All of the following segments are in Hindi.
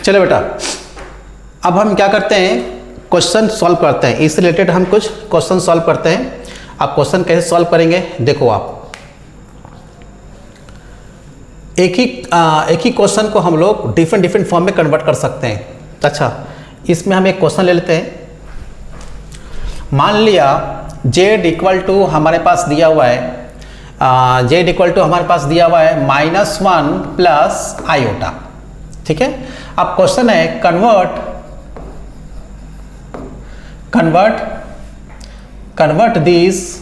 चलो बेटा, अब हम क्या करते हैं, क्वेश्चन सॉल्व करते हैं। इससे रिलेटेड हम कुछ क्वेश्चन सॉल्व करते हैं। आप क्वेश्चन कैसे सॉल्व करेंगे देखो, आप एक ही क्वेश्चन को हम लोग डिफरेंट फॉर्म में कन्वर्ट कर सकते हैं। अच्छा, इसमें हम एक क्वेश्चन ले लेते हैं। मान लिया z इक्वल टू हमारे पास दिया हुआ है, z इक्वल टू हमारे पास दिया हुआ है -1 प्लस आयोटा। ठीक है, अब क्वेश्चन है convert this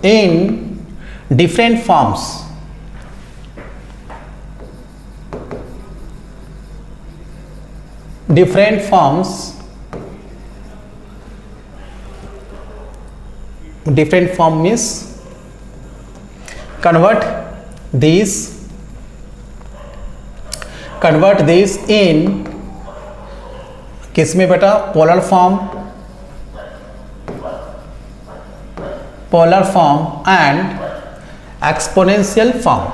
in different forms. Different forms means convert these in किस में बेटा, polar form and exponential form.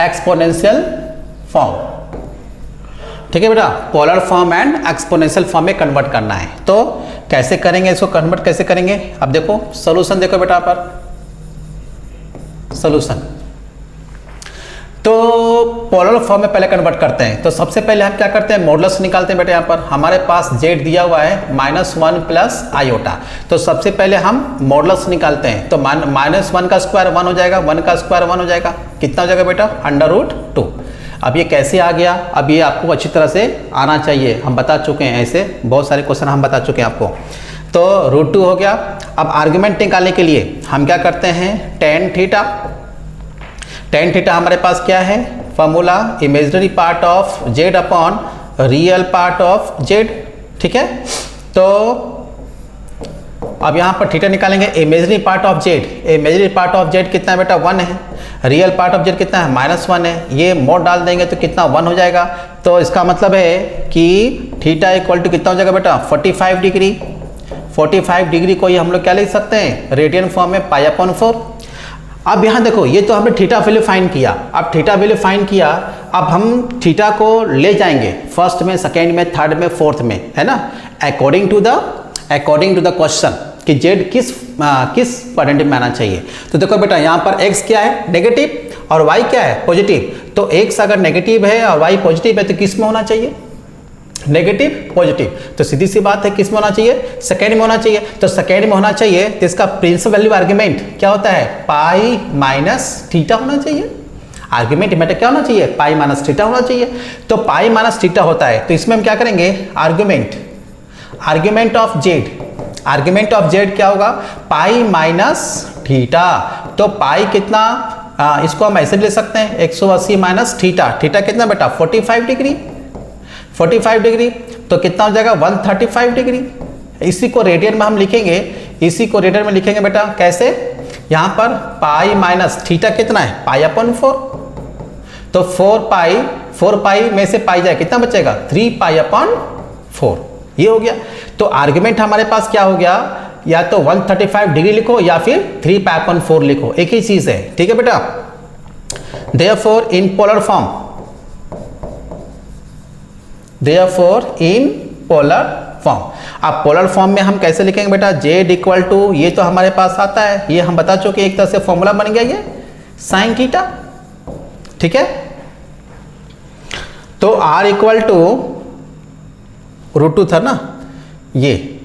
Exponential form, ठीक है बेटा, polar form and exponential form में कन्वर्ट करना है। तो कैसे करेंगे इसको, कन्वर्ट कैसे करेंगे, अब देखो सॉल्यूशन देखो बेटा पर सॉल्यूशन। तो पोलर फॉर्म में पहले कन्वर्ट करते हैं। तो सबसे पहले हम क्या करते हैं, मॉडुलस निकालते हैं बेटा। यहाँ पर हमारे पास z दिया हुआ है -1 प्लस आयोटा। तो सबसे पहले हम मॉडुलस निकालते हैं। तो -1 का स्क्वायर 1 हो जाएगा, 1 का स्क्वायर 1 हो जाएगा, कितना हो जाएगा बेटा, √2। अब ये कैसे आ गया, अब ये आपको अच्छी तरह से आना चाहिए, हम बता चुके हैं, ऐसे बहुत सारे क्वेश्चन हम बता चुके हैं आपको। तो √2 हो गया। अब आर्ग्यूमेंट निकालने के लिए हम क्या करते हैं, tan थीटा हमारे पास क्या है, formula imaginary part of z upon real part of z। ठीक है, तो अब यहाँ पर थीटा निकालेंगे, imaginary part of z, imaginary part of z कितना है बेटा, 1 है। रियल पार्ट ऑफ z कितना है, -1 है। ये मोड डाल देंगे तो कितना, 1 हो जाएगा। तो इसका मतलब है कि थीटा इक्वल टू कितना हो जाएगा बेटा, 45 डिग्री। 45 डिग्री को ही हम लोग क्या लिख सकते हैं, रेडियन फॉर्म में π/4। अब यहाँ देखो, ये तो हमने थीटा वैल्यू फाइंड किया। अब थीटा वैल्यू फाइंड किया, अब हम थीटा को ले जाएंगे फर्स्ट में, सेकेंड में, थर्ड में, फोर्थ में, है ना, अकॉर्डिंग टू द क्वेश्चन कि z किस क्वाड्रेंट में आना चाहिए। तो देखो बेटा, यहाँ पर x क्या है, नेगेटिव, और y क्या है, पॉजिटिव। तो x अगर नेगेटिव है और y पॉजिटिव है तो किस में होना चाहिए, नेगेटिव पॉजिटिव। तो सीधी सी बात है, किस में होना चाहिए, सेकेंड में होना चाहिए। तो सेकेंड में होना चाहिए, तो इसका प्रिंसिपल वैल्यू आर्ग्यूमेंट क्या होता है, π-θ होना चाहिए। आर्ग्यूमेंट में क्या होना चाहिए, π-θ होना चाहिए। तो π-θ होता है, तो इसमें हम क्या करेंगे, आर्ग्यूमेंट ऑफ z क्या होगा, π-θ। तो पाई कितना, इसको हम ऐसे ले सकते हैं, 180 माइनस थीटा। थीटा कितना बेटा, 45 डिग्री। तो कितना हो जाएगा, 135 डिग्री। इसी को रेडियन में हम लिखेंगे, बेटा कैसे, यहाँ पर π-θ कितना है, π/4। तो 4 पाई में से पाई जाए कितना बचेगा, 3π/4। ये हो गया। तो आर्ग्यूमेंट हमारे पास क्या हो गया, या तो 135 डिग्री लिखो या फिर 3π/4 लिखो, एक ही चीज है। ठीक है बेटा, देयरफॉर इन पोलर फॉर्म। अब पोलर फॉर्म में हम कैसे लिखेंगे बेटा, z इक्वल टू, ये तो हमारे पास आता है, ये हम बता चुके, एक तरह से फॉर्मूला बन गया ये sin थीटा। ठीक है, तो r इक्वल टू √2 था ना ये।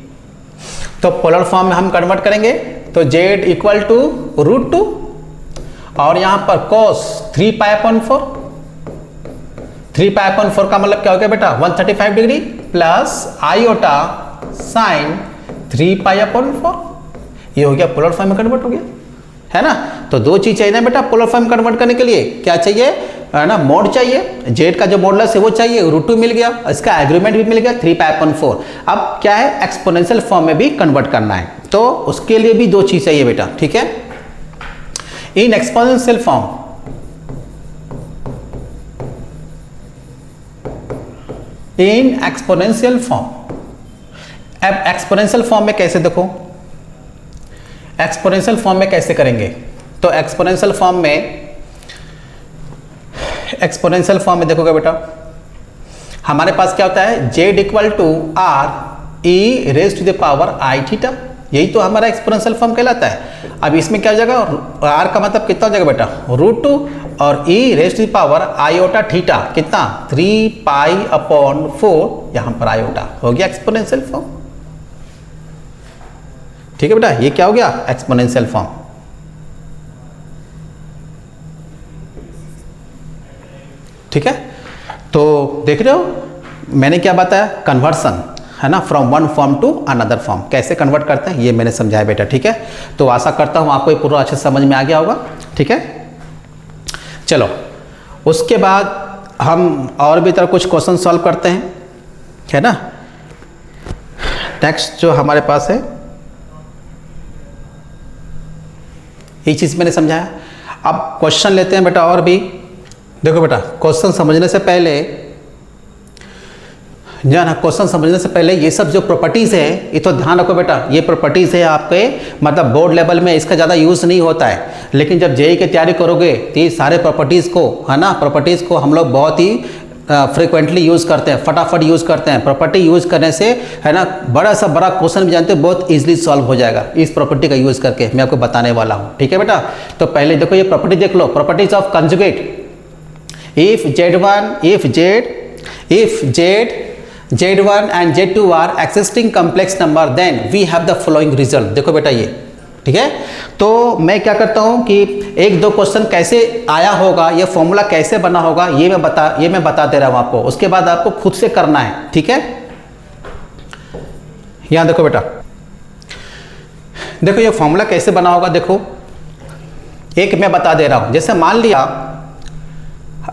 तो पोलर फॉर्म में हम कन्वर्ट करेंगे, तो z इक्वल टू √2 और यहां पर cos 3π/4। 3π/4 का मतलब क्या हो गया बेटा, 135 डिग्री प्लस आयोटा साइन 3π/4। ये हो गया, पोलर फॉर्म में कन्वर्ट हो गया, है ना। तो दो चीज चाहिए ना बेटा पोलर फॉर्म कन्वर्ट करने के लिए, क्या चाहिए, है ना, मोड चाहिए, जेड का जो मॉडुलस है वो चाहिए, √2 मिल गया, इसका एग्रीमेंट भी मिल गया 3π/4। अब क्या है, एक्सपोनेंशियल फॉर्म में भी कन्वर्ट करना है, तो उसके लिए भी दो चीज चाहिए बेटा। ठीक है, इन एक्सपोनेंशियल फॉर्म, अब एक्सपोनेंशियल फॉर्म में कैसे, देखो एक्सपोनेंशियल फॉर्म में कैसे करेंगे, तो एक्सपोनेंशियल फॉर्म में एक्सपोनेंशियल फॉर्म में देखोगे बेटा, हमारे पास क्या होता है, Z equal to R E raise to the power I theta, यही तो हमारा एक्सपोनेंशियल फॉर्म कहलाता है। अब इसमें क्या हो जाएगा, आर का मतलब कितना हो जाएगा बेटा, √2 और e raise to the power iota theta कितना 3π/4, यहां पर आयोटा हो गया एक्सपोनेंशियल फॉर्म। ठीक है बेटा, ये क्या हो गया, एक्सपोनेंशियल फॉर्म। ठीक है, तो देख रहे हो मैंने क्या बताया, कन्वर्सन है ना, from one form to another form, कैसे कन्वर्ट करते हैं ये मैंने समझाया बेटा। ठीक है, तो आशा करता हूं आपको ये पूरा अच्छे समझ में आ गया होगा। ठीक है, चलो उसके बाद हम और भी तरह कुछ क्वेश्चन सॉल्व करते हैं, है ना। नेक्स्ट जो हमारे पास है, ये चीज़ मैंने समझाया। अब क्वेश्चन लेते हैं बेटा और भी। देखो बेटा, क्वेश्चन समझने से पहले जाना, क्वेश्चन समझने से पहले ये सब जो प्रॉपर्टीज़ है ये तो ध्यान रखो बेटा, ये प्रॉपर्टीज़ है आपके मतलब बोर्ड लेवल में इसका ज़्यादा यूज़ नहीं होता है, लेकिन जब जेईई की तैयारी करोगे तो ये सारे प्रॉपर्टीज़ को, है ना, प्रॉपर्टीज़ को हम लोग बहुत ही फ्रिक्वेंटली यूज़ करते हैं, फटाफट यूज़ करते हैं। प्रॉपर्टी यूज़ करने से, है ना, बड़ा सा बड़ा क्वेश्चन भी जानते हैं बहुत ईजिली सॉल्व हो जाएगा इस प्रॉपर्टी का यूज़ करके, मैं आपको बताने वाला हूँ। ठीक है बेटा, तो पहले देखो ये प्रॉपर्टी देख लो, properties of conjugate. If Z1 and Z2 are existing complex number, then we have the following result। देखो बेटा ये, ठीक है, तो मैं क्या करता हूँ कि एक दो क्वेश्चन कैसे आया होगा, ये फॉर्मूला कैसे बना होगा, ये मैं बता दे रहा हूँ आपको, उसके बाद आपको खुद से करना है। ठीक है, यहाँ देखो बेटा, देखो ये फॉर्मूला कैसे बना होगा, देखो एक मैं बता दे रहा हूँ, जैसे मान लिया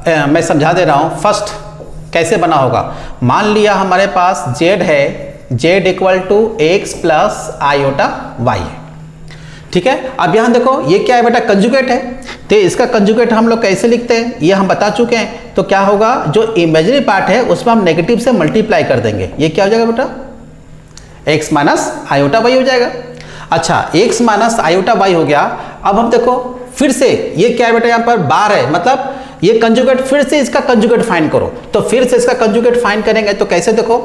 मैं समझा दे रहा हूँ। फर्स्ट कैसे बना होगा, मान लिया हमारे पास z है, z equal to x plus iota y है। ठीक है, अब यहाँ देखो ये क्या है बेटा, कंजुगेट है, तो इसका कंजुगेट हम लोग कैसे लिखते हैं ये हम बता चुके हैं। तो क्या होगा, जो इमेजिनरी पार्ट है उसमें हम नेगेटिव से मल्टीप्लाई कर देंगे, ये क्या हो जाएगा बेटा, x माइनस आयोटा y हो जाएगा। अच्छा, x माइनस आयोटा y हो गया। अब हम देखो फिर से ये क्या है बेटा, यहाँ पर बार है, मतलब ये कंजुगेट, फिर से इसका कंजुगेट फाइंड करो। तो फिर से इसका कंजुगेट फाइंड करेंगे तो कैसे, देखो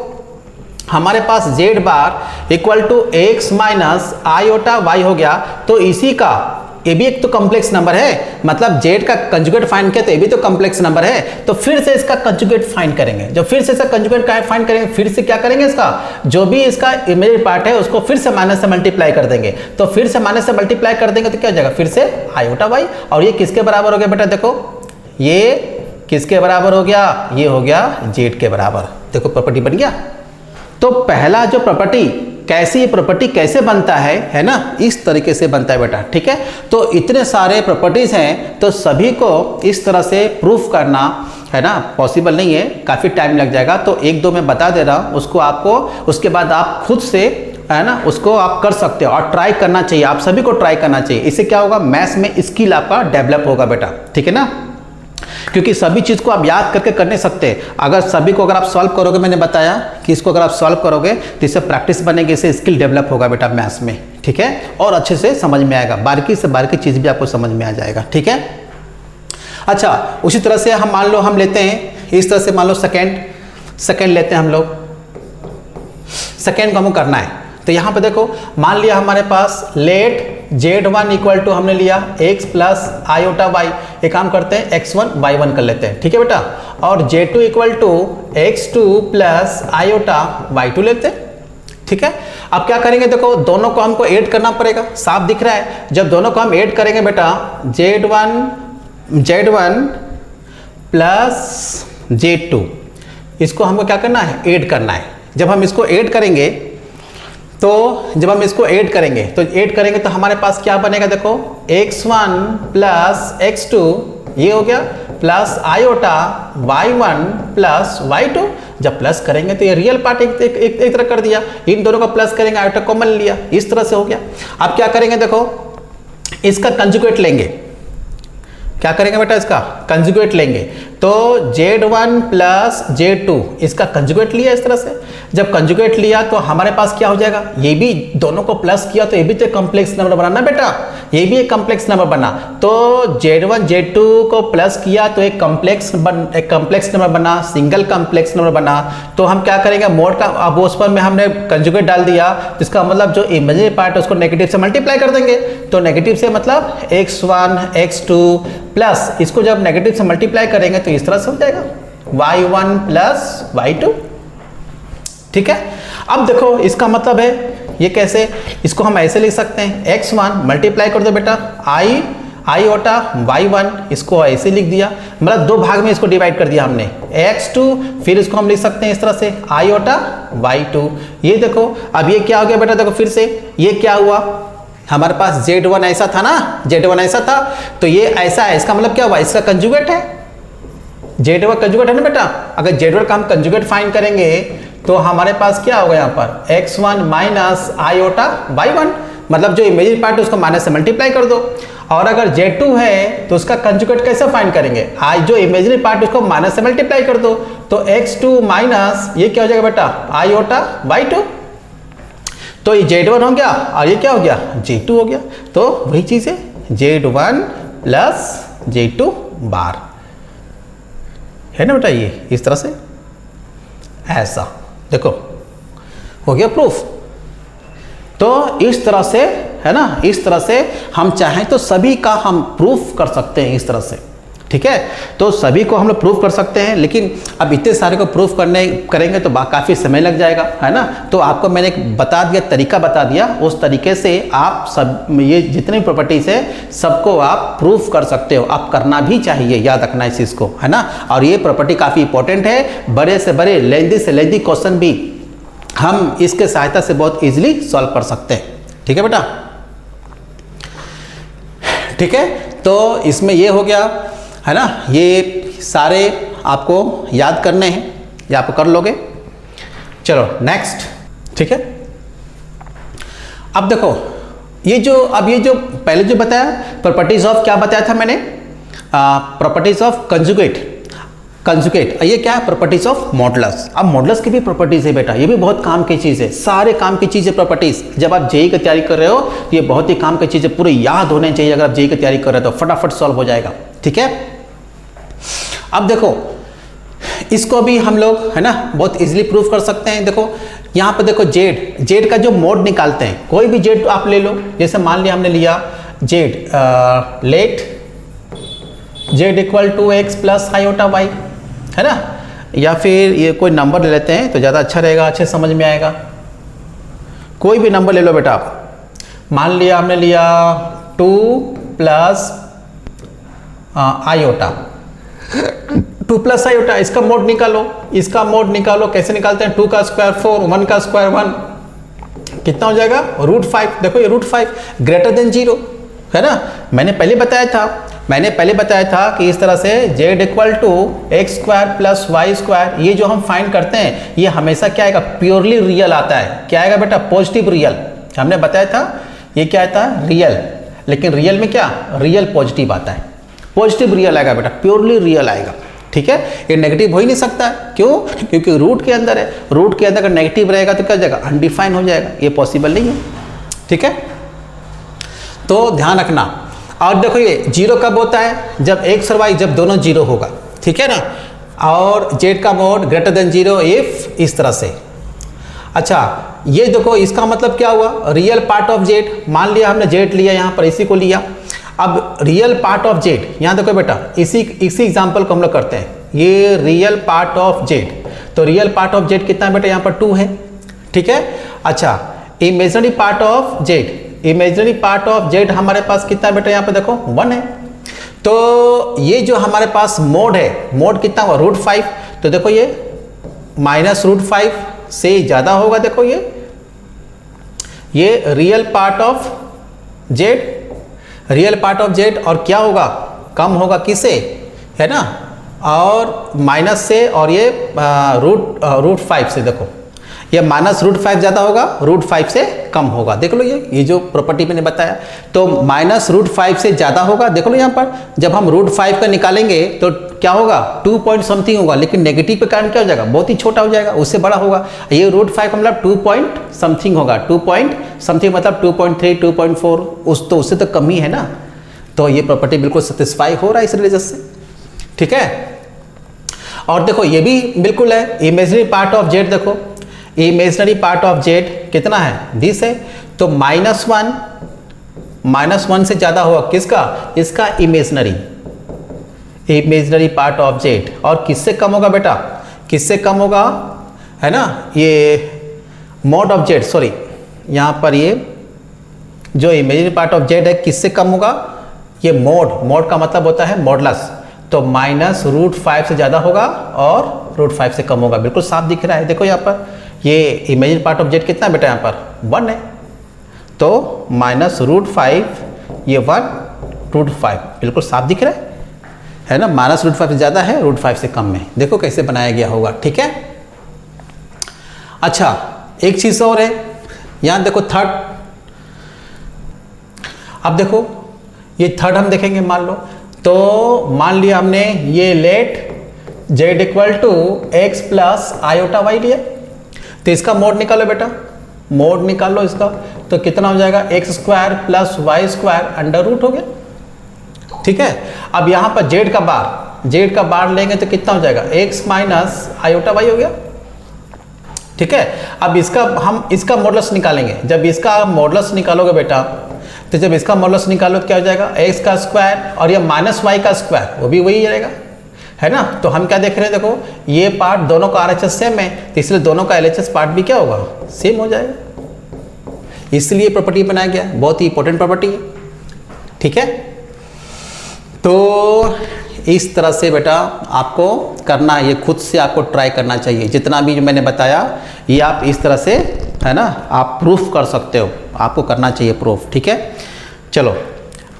हमारे पास z bar equal to x minus iota y हो गया, तो इसी का ये भी एक तो कॉम्प्लेक्स नंबर है, मतलब z का कंजुगेट फाइंड किया तो ये भी तो कॉम्प्लेक्स नंबर है, तो फिर से इसका कंजुगेट फाइंड करेंगे। जब फिर से इसका कंजुगेट फाइंड करेंगे, फिर से क्या करेंगे, इसका जो भी इसका इमेजिनरी पार्ट है उसको फिर से माइनस से मल्टीप्लाई कर देंगे। तो फिर से माइनस से मल्टीप्लाई कर देंगे तो क्या हो जाएगा, फिर से आयोटा y, और ये किसके बराबर हो गया बेटा, देखो ये किसके बराबर हो गया, ये हो गया z के बराबर। देखो प्रॉपर्टी बन गया। तो पहला जो प्रॉपर्टी, कैसे ये प्रॉपर्टी कैसे बनता है ना, इस तरीके से बनता है बेटा। ठीक है, तो इतने सारे प्रॉपर्टीज हैं तो सभी को इस तरह से प्रूफ करना, है ना, पॉसिबल नहीं है, काफ़ी टाइम लग जाएगा। तो एक दो मैं बता दे रहा हूँ, उसको आपको उसके बाद आप खुद से, है ना, उसको आप कर सकते हो और ट्राई करना चाहिए, आप सभी को ट्राई करना चाहिए। इससे क्या होगा, मैथ्स में स्किल आपका डेवलप होगा बेटा। ठीक है ना, क्योंकि सभी चीज़ को आप याद करके कर नहीं सकते। अगर सभी को अगर आप सॉल्व करोगे, मैंने बताया कि इसको अगर आप सॉल्व करोगे तो इससे प्रैक्टिस बनेगी, इससे स्किल डेवलप होगा बेटा मैथ्स में। ठीक है, और अच्छे से समझ में आएगा, बारीकी से बारीकी चीज़ भी आपको समझ में आ जाएगा। ठीक है, अच्छा उसी तरह से हम मान लो हम लेते हैं इस तरह से, मान लो सेकेंड लेते हैं हम लोग, सेकेंड को हमको करना है। तो यहाँ पे देखो मान लिया हमारे पास लेट z1 इक्वल टू हमने लिया x प्लस आयोटा y, एक काम करते हैं x1 y1 कर लेते हैं। ठीक है बेटा, और z2 equal to x2 plus iota y2 लेते हैं। ठीक है, अब क्या करेंगे, देखो दोनों को हमको ऐड करना पड़ेगा, साफ दिख रहा है। जब दोनों को हम ऐड करेंगे बेटा, z1 प्लस z2, इसको हमको क्या करना है, ऐड करना है। जब हम इसको ऐड करेंगे तो ऐड करेंगे तो हमारे पास क्या बनेगा, देखो x1 प्लस x2 ये हो गया, plus iota y1 plus y2। जब प्लस करेंगे तो ये रियल पार्ट एक तरह कर दिया, इन दोनों का प्लस करेंगे, आयोटा कॉमन लिया, इस तरह से हो गया। अब क्या करेंगे, देखो इसका कंजुगेट लेंगे, क्या करेंगे बेटा, इसका कंजुगेट लेंगे। तो Z1 प्लस Z2 इसका कंजुगेट लिया इस तरह से। जब कंजुगेट लिया तो हमारे पास क्या हो जाएगा, ये भी दोनों को प्लस किया तो ये भी तो कॉम्प्लेक्स नंबर बनाना बेटा, ये भी एक कॉम्प्लेक्स नंबर बना। तो Z1 Z2 को प्लस किया तो एक कॉम्प्लेक्स नंबर बना, सिंगल कॉम्प्लेक्स नंबर बना। तो हम क्या करेंगे, मोड का अब उस पर में हमने कंजुगेट डाल दिया, तो इसका मतलब जो इमेजिनरी पार्ट है उसको नेगेटिव से मल्टीप्लाई कर देंगे। तो नेगेटिव से मतलब x1 x2 प्लस इसको जब नेगेटिव से मल्टीप्लाई करेंगे तो इस तरह से हो जाएगा y1 प्लस y2। ठीक है, अब देखो इसका मतलब है ये कैसे, इसको हम ऐसे लिख सकते हैं x1 मल्टीप्लाई कर दो बेटा i ओटा y1, इसको ऐसे लिख दिया, मतलब दो भाग में इसको डिवाइड कर दिया हमने x2, फिर इसको हम लिख सकते हैं इस तरह से i ओटा y2। ये देखो अब ये क्या हो गया बेटा, देखो फिर से ये क्या हुआ, हमारे पास Z1 ऐसा था ना, Z1 ऐसा था तो ये ऐसा है, इसका मतलब क्या हुआ, इसका कंजुगेट है, Z1 कंजुगेट है ना बेटा। अगर Z1 का हम कंजुगेट फाइंड करेंगे तो हमारे पास क्या होगा यहाँ पर x1 माइनस i ओटा y1, मतलब जो इमेजिनरी पार्ट है उसको माइनस से मल्टीप्लाई कर दो। और अगर Z2 है तो उसका कंजुगेट कैसे फाइंड करेंगे, जो इमेजिनरी पार्ट है उसको माइनस से मल्टीप्लाई कर दो, तो x2 माइनस ये क्या हो जाएगा बेटा i ओटा y2। तो ये Z1 हो गया और ये क्या हो गया Z2 हो गया। तो वही चीज है Z1 प्लस Z2 बार, है ना बेटा, ये इस तरह से ऐसा देखो हो गया प्रूफ। तो इस तरह से है ना, इस तरह से हम चाहें तो सभी का हम प्रूफ कर सकते हैं इस तरह से। ठीक है, तो सभी को हम लोग प्रूफ कर सकते हैं, लेकिन अब इतने सारे को प्रूफ करेंगे तो काफ़ी समय लग जाएगा, है ना। तो आपको मैंने एक बता दिया, तरीका बता दिया, उस तरीके से आप सब ये जितने प्रॉपर्टीज है सबको आप प्रूफ कर सकते हो। आप करना भी चाहिए, याद रखना इस चीज़ को, है ना। और ये प्रॉपर्टी काफ़ी इंपॉर्टेंट है, बड़े से बड़े लेंदी से लेंदी क्वेश्चन भी हम इसके सहायता से बहुत ईजिली सॉल्व कर सकते हैं। ठीक है बेटा, ठीक है। तो इसमें ये हो गया, है ना, ये सारे आपको याद करने हैं, ये आप कर लोगे। चलो नेक्स्ट, ठीक है। अब देखो ये जो पहले जो बताया प्रॉपर्टीज ऑफ, क्या बताया था मैंने, प्रॉपर्टीज ऑफ कंजुगेट, ये क्या है, प्रॉपर्टीज ऑफ मॉडुलस। अब मॉडुलस की भी प्रॉपर्टीज है बेटा, ये भी बहुत काम की चीज़ है, सारे काम की चीज़ है प्रॉपर्टीज। जब आप जेईई की तैयारी कर रहे हो तो ये बहुत ही काम की चीज़ है, पूरे याद होने चाहिए। अगर आप जेईई की तैयारी कर रहे हो तो फटाफट सॉल्व हो जाएगा। ठीक है, अब देखो इसको भी हम लोग, है ना, बहुत इजीली प्रूफ कर सकते हैं। देखो यहाँ पे देखो जेड का जो मोड निकालते हैं, कोई भी जेड आप ले लो, जैसे मान लिया हमने लिया Z let Z equal to X plus iota Y, है ना, या फिर ये कोई नंबर ले लेते हैं तो ज़्यादा अच्छा रहेगा, अच्छे समझ में आएगा। कोई भी नंबर ले लो बेटा आप, मान लिया हमने लिया 2 प्लस आयोटा, 2 प्लस आयोटा, इसका मोड निकालो, इसका मोड निकालो। कैसे निकालते हैं, 2 का स्क्वायर 4, 1 का स्क्वायर 1, कितना हो जाएगा √5। देखो ये √5 ग्रेटर देन 0, है ना। मैंने पहले बताया था कि इस तरह से z equal to x square plus y square, ये जो हम फाइंड करते हैं ये हमेशा क्या आएगा, प्योरली रियल आता है। क्या आएगा बेटा, पॉजिटिव रियल। हमने बताया था ये क्या आता है, रियल, लेकिन रियल में क्या, रियल पॉजिटिव आता है, पॉजिटिव रियल आएगा बेटा, प्योरली रियल आएगा। ठीक है, ये नेगेटिव हो ही नहीं सकता है, क्यों, क्योंकि रूट के अंदर है, रूट के अंदर अगर नेगेटिव रहेगा तो क्या हो जाएगा, अनडिफाइन हो जाएगा, ये पॉसिबल नहीं है। ठीक है, तो ध्यान रखना। और देखो ये 0 कब होता है, जब एक्स और वाई जब दोनों 0 होगा। ठीक है ना, और जेड का मोड ग्रेटर देन 0 इफ इस तरह से। अच्छा ये देखो इसका मतलब क्या हुआ, रियल पार्ट ऑफ जेड, मान लिया हमने जेड लिया यहाँ पर, इसी को लिया। अब रियल पार्ट ऑफ जेड, यहाँ देखो बेटा इसी एग्जाम्पल को हम लोग करते हैं, ये रियल पार्ट ऑफ जेड। तो रियल पार्ट ऑफ जेड कितना है बेटा, यहाँ पर 2 है। ठीक है, अच्छा imaginary part of Z, imaginary part of Z हमारे पास कितना है बेटा, यहाँ पे देखो 1 है। तो ये जो हमारे पास मोड है, मोड कितना हुआ √5, तो देखो ये माइनस √5 से ज़्यादा होगा। देखो ये real part of Z, real part of Z, और क्या होगा, कम होगा किसे, है ना, और माइनस से, और ये √5 से। देखो ये -√5 ज़्यादा होगा, √5 से कम होगा। देख लो ये जो प्रॉपर्टी मैंने बताया, तो -√5 से ज़्यादा होगा। देखो लो यहाँ पर जब हम √5 का निकालेंगे तो क्या होगा, 2 पॉइंट समथिंग होगा, लेकिन नेगेटिव के कारण क्या हो जाएगा, बहुत ही छोटा हो जाएगा, उससे बड़ा होगा। ये √5 मतलब 2 पॉइंट समथिंग होगा, 2 पॉइंट समथिंग मतलब 2.3, 2.4, उससे तो कम ही है ना। तो ये प्रॉपर्टी बिल्कुल सेटिस्फाई हो रहा है इस रिलेशन से, ठीक है। और देखो ये भी बिल्कुल है, इमेजिनरी पार्ट ऑफ जेड, देखो इमेजिनरी पार्ट ऑफ जेड कितना है, 20 है, तो -1 से ज़्यादा होगा किसका, इसका इमेजिनरी पार्ट ऑफ जेड। और किससे कम होगा बेटा, किससे कम होगा, है ना, ये मॉड ऑफ जेड, सॉरी यहाँ पर ये जो इमेजिनरी पार्ट ऑफ जेड है किससे कम होगा, ये मोड का मतलब होता है मॉडलस, तो -√5 से ज़्यादा होगा और √5 से कम होगा। बिल्कुल साफ दिख रहा है, देखो यहाँ पर ये इमेजिनरी पार्ट ऑफ जेड कितना है बेटा, यहाँ पर 1 है, तो -√5 ये 1 √5 बिल्कुल साफ दिख रहा है ना, -√5 से ज़्यादा है, √5 से कम में। देखो कैसे बनाया गया होगा, ठीक है। अच्छा एक चीज़ और है, यहाँ देखो थर्ड, अब देखो ये थर्ड हम देखेंगे, मान लो, तो मान लिया हमने ये लेट z = x + i/y लिया, तो इसका मोड निकालो बेटा, मोड निकाल लो इसका, तो कितना हो जाएगा, x² + y² √ हो गया, ठीक है। अब यहाँ पर z का बार लेंगे तो कितना हो जाएगा, x - i/y हो गया, ठीक है। अब हम इसका मॉडुलस निकालेंगे, जब इसका मॉडुलस निकालोगे बेटा, तो जब इसका मॉडुलस निकालो तो क्या हो जाएगा, x² और ये -y², वो भी वही रहेगा, है ना। तो हम क्या देख रहे हैं, देखो ये पार्ट दोनों का RHS सेम है, तो इसलिए दोनों का LHS पार्ट भी क्या होगा, सेम हो जाएगा, इसलिए प्रॉपर्टी बनाया गया, बहुत ही इंपॉर्टेंट प्रॉपर्टी है, ठीक है। तो इस तरह से बेटा आपको करना, ये खुद से आपको ट्राई करना चाहिए, जितना भी जो मैंने बताया ये आप इस तरह से, है ना, आप प्रूफ कर सकते हो, आपको करना चाहिए प्रूफ, ठीक है। चलो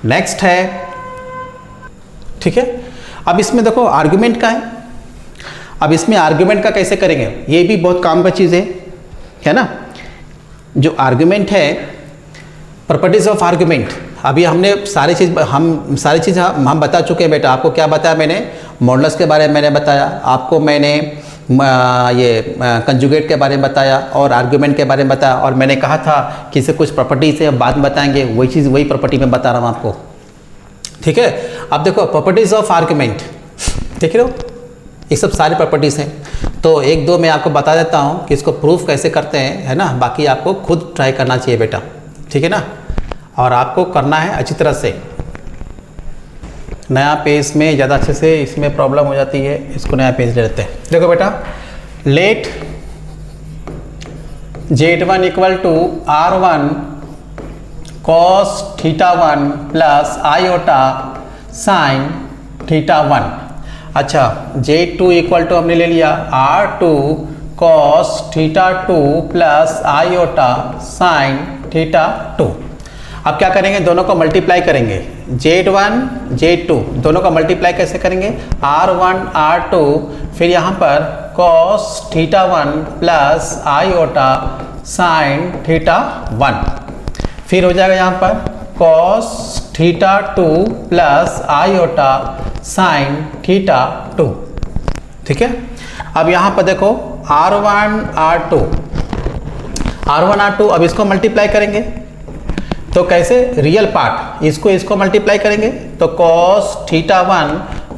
नेक्स्ट है, ठीक है। अब इसमें देखो आर्गुमेंट का है, अब इसमें आर्गुमेंट का कैसे करेंगे, ये भी बहुत काम का चीज़ है ना। जो आर्गुमेंट है, प्रॉपर्टीज ऑफ आर्गुमेंट, अभी हमने सारी चीज़ हम बता चुके हैं बेटा। आपको क्या बताया मैंने, मॉडुलस के बारे में मैंने बताया आपको, मैंने ये कंजुगेट के बारे में बताया और आर्गुमेंट के बारे में बताया, और मैंने कहा था कि इसे कुछ प्रॉपर्टी से बाद में बताएंगे, वही चीज़ वही प्रॉपर्टी में बता रहा हूँ आपको, ठीक है। अब देखो प्रॉपर्टीज ऑफ आर्गुमेंट, देख रहे हो, ये सब सारी प्रॉपर्टीज़ हैं, तो एक दो मैं आपको बता देता हूँ कि इसको प्रूफ कैसे करते हैं, है ना। बाकी आपको खुद ट्राई करना चाहिए बेटा, ठीक है ना, और आपको करना है अच्छी तरह से। नया पेज में ज़्यादा अच्छे से इसमें प्रॉब्लम हो जाती है, इसको नया पेज ले लेते हैं। देखो बेटा, late z1 = r1 cos θ1 + iota sin θ1। अच्छा, z2 = हमने ले लिया r2 cos θ2 + iota sin θ2। अब क्या करेंगे, दोनों को मल्टीप्लाई करेंगे, z1 z2 दोनों का मल्टीप्लाई कैसे करेंगे, r1 r2, फिर यहाँ पर cos θ1 + iota sin θ1, फिर हो जाएगा यहाँ पर cos θ2 + iota sin θ2, ठीक है। अब यहाँ पर देखो r1 r2, अब इसको मल्टीप्लाई करेंगे, तो कैसे, रियल पार्ट इसको मल्टीप्लाई करेंगे, तो cos θ1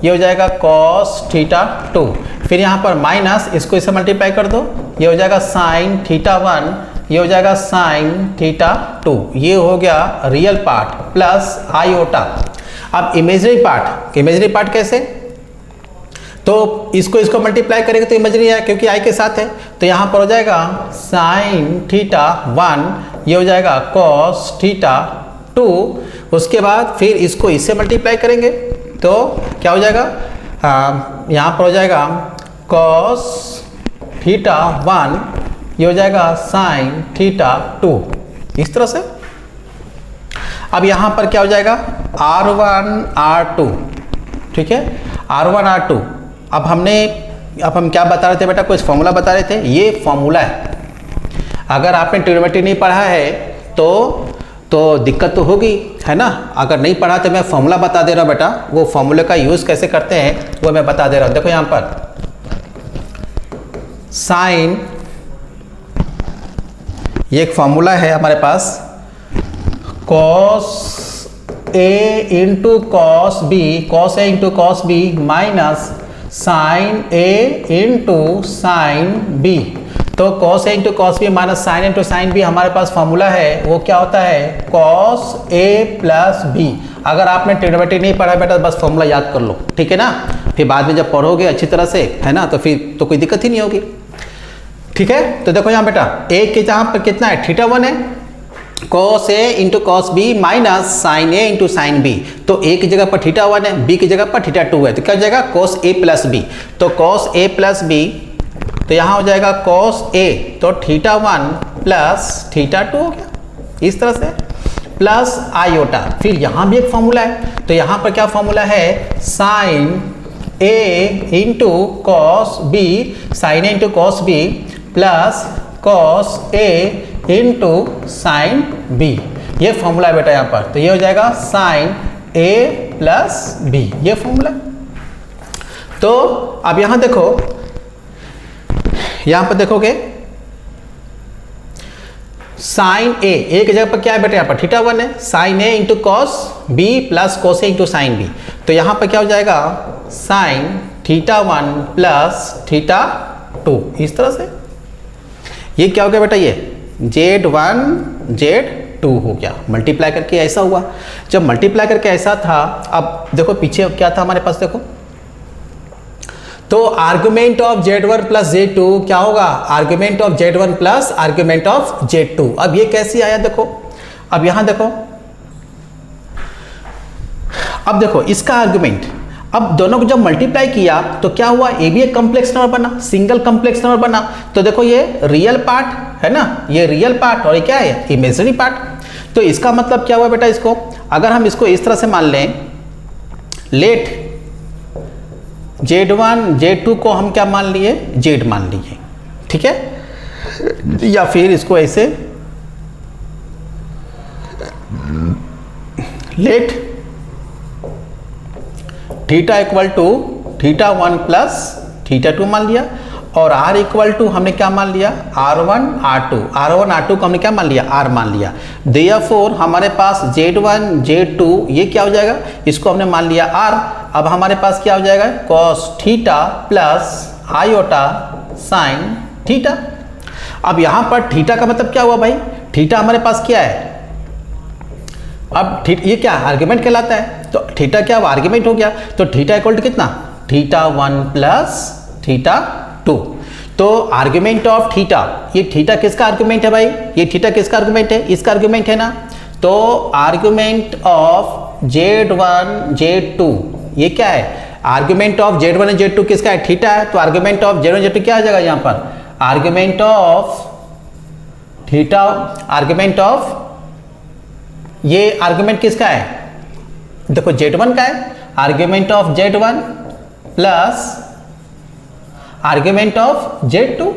ये हो जाएगा cos θ2, फिर यहाँ पर माइनस इसको इससे मल्टीप्लाई कर दो, ये हो जाएगा sin θ1, ये हो जाएगा sin θ2, ये हो गया रियल पार्ट प्लस आयोटा। अब इमेजिनरी पार्ट कैसे, तो इसको मल्टीप्लाई करेंगे तो इमेजिनरी है क्योंकि आई के साथ है, तो यहाँ पर हो जाएगा sin θ1, ये हो जाएगा cos θ2, उसके बाद फिर इसको इससे मल्टीप्लाई करेंगे तो क्या हो जाएगा, यहाँ पर हो जाएगा cos θ1, ये हो जाएगा sin θ2, इस तरह से। अब यहाँ पर क्या हो जाएगा r1 r2, ठीक है, r1 r2। अब हम क्या बता रहे थे बेटा, कुछ फॉर्मूला बता रहे थे, ये फॉर्मूला है, अगर आपने ट्रिग्नोमेट्री नहीं पढ़ा है तो दिक्कत तो होगी, है ना। अगर नहीं पढ़ा तो मैं फॉर्मूला बता दे रहा हूँ बेटा, वो फॉर्मूले का यूज़ कैसे करते हैं वो मैं बता दे रहा हूँ। देखो यहाँ पर साइन, ये एक फॉर्मूला है हमारे पास, cos A into cos B, cos A into cos B minus sine A into sine B. तो cos A into cos B minus sine into sine B हमारे पास फॉर्मूला है, वो क्या होता है कॉस ए प्लस बी। अगर आपने ट्रिग्नोमेट्री नहीं पढ़ा बेटा बस फॉर्मूला याद कर लो, ठीक है ना। फिर बाद में जब पढ़ोगे अच्छी तरह से, है ना, तो फिर तो कोई दिक्कत ही नहीं होगी, ठीक है। तो देखो यहाँ बेटा ए के जहाँ पर कितना है θ1 है, cos A into cos B minus sine A into sine B. तो ए की जगह पर θ1 है, बी की जगह पर θ2 है, तो क्या हो जाएगा कॉस ए प्लस बी। तो कॉस ए प्लस बी, तो यहाँ हो जाएगा कॉस ए, तो θ1 प्लस θ2 हो गया इस तरह से, प्लस आयोटा। फिर यहाँ भी एक फॉर्मूला है, तो यहाँ पर क्या फॉर्मूला है sine A into cos B, sine A into cos B plus cos A into sine B, ये फॉर्मूला है बेटा यहाँ पर। तो ये हो जाएगा साइन ए प्लस बी, ये फॉर्मूला। तो अब यहाँ देखो, यहाँ पर देखोगे साइन ए की जगह पर क्या है बेटा यहाँ पर θ1 है, sine A into cos B plus cos A into sine B. तो यहाँ पर क्या हो जाएगा साइन θ1 प्लस θ2 इस तरह से। ये क्या हो गया बेटा, ये Z1 Z2 हो गया, मल्टीप्लाई करके ऐसा हुआ। जब मल्टीप्लाई करके ऐसा था, अब देखो पीछे क्या था हमारे पास, देखो तो argument of Z1 plus Z2 क्या होगा, argument of Z1 plus argument of Z2। अब ये कैसे आया देखो, अब यहां देखो, अब देखो इसका आर्गुमेंट, अब दोनों को जब मल्टीप्लाई किया तो क्या हुआ, ए भी एक कॉम्प्लेक्स नंबर बना, सिंगल कॉम्प्लेक्स नंबर बना। तो देखो ये रियल पार्ट है ना, ये रियल पार्ट, और ये क्या है इमेजिनरी पार्ट। तो इसका मतलब क्या हुआ बेटा, इसको अगर हम इसको इस तरह से मान लें, लेट Z1 Z2 को हम क्या मान लिए, Z मान लिए, ठीक है। या फिर इसको ऐसे let theta equal to θ1 plus θ2 मान लिया, और R इक्वल टू हमने क्या मान लिया R1 R2 को हमने क्या मान लिया R मान लिया। देयरफॉर हमारे पास Z1 Z2 ये क्या हो जाएगा, इसको हमने मान लिया R। अब हमारे पास क्या हो जाएगा cos theta plus iota sine theta. अब यहाँ पर थीटा का मतलब क्या हुआ भाई, थीटा हमारे पास क्या है, अब ये क्या आर्ग्यूमेंट कहलाता है, तो थीटा क्या आर्ग्यूमेंट हो गया। तो थीटा इक्वल टू कितना θ1 प्लस θ2। तो आर्ग्यूमेंट ऑफ थीटा, ये थीटा किसका आर्ग्यूमेंट है भाई, ये थीटा किसका आर्ग्यूमेंट है, इसका आर्ग्यूमेंट है ना। तो आर्ग्यूमेंट ऑफ Z1 Z2 ये क्या है, आर्ग्यूमेंट ऑफ Z1 और Z2 किसका है, थीटा है। तो आर्ग्यूमेंट ऑफ Z1 Z2 क्या आ जाएगा यहाँ पर, argument of theta, argument of, ये आर्ग्यूमेंट किसका है, देखो Z1 का है, argument of Z1 plus argument of Z2।